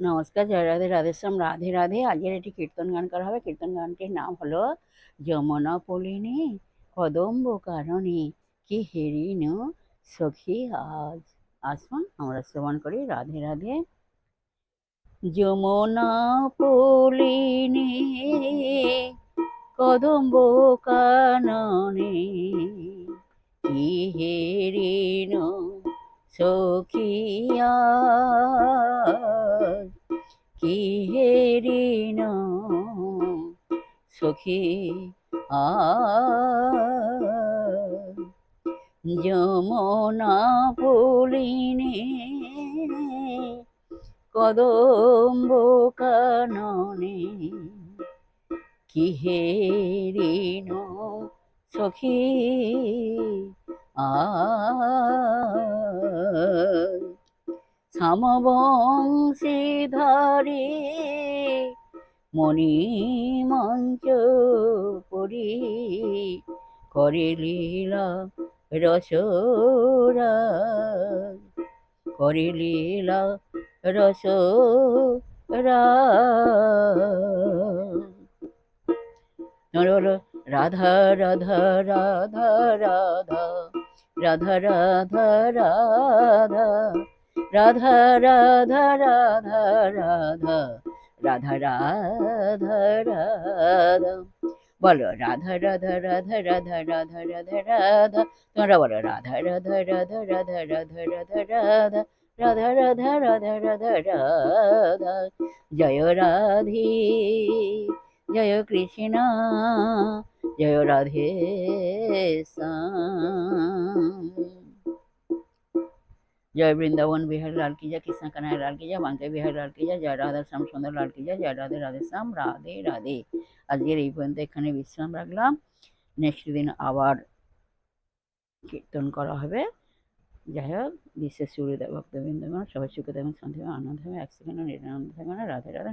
নমস্কার, জয় রাধে, রাধেশ্যাম, রাধে রাধে। আজকের একটি কীর্তন গান করা হবে। কীর্তন গানটির নাম হলো যমুনা পলিনী কদম্ব কাননে কি হেরিন সখী আজ। আসুন আমরা শ্রবণ করি। রাধে রাধে। যমুনা পলিনী কদম্ব কাননে কি হেরিন সখী আজ, কি হেরিন সখী আজ। যমুনা পলিনী কদম্ব কাননে কি হেরিন সখী আজ। শ্যামবংশীধারী মণি মঞ্চ পরি করে লীলা রসরাজ, করে লীলা রসরাজ। তোমরা বলো রাধা রাধা রাধা রাধা, রাধা রাধা রাধা, রাধা রাধা রাধা রাধা, রাধা রাধা রাধা। বলো রাধা রাধা রাধা রাধা রাধা রাধা রাধা। তোমরা বলো রাধা রাধা রাধা রাধা রাধা রাধা রাধা, রাধা রাধা রাধা রাধা রাধা। জয় রাধে, জয় কৃষ্ণ, জয় রাধে শ্যাম। जय वृंदावन बिहारी लाल की जय, कृष्ण कन्हैया लाल की जय, बांके बिहारी लाल की जय, जय राधा श्याम सुंदर लाल की जय, जय राधे राधे श्याम, राधे राधे। আজকের এই পর্যন্ত এখানে বিশ্রাম রাখলাম। নেক্সট দিন আবার কীর্তন করা হবে। যাই হোক, বিশেষ সুহৃদয় ভক্তবৃন্দগণ সবাই সুখে থাকুন, শান্তি থাকুন, আনন্দ থাকুন, এক সেকেন্ডও নিরানন্দ থাকুন। রাধে রাধে।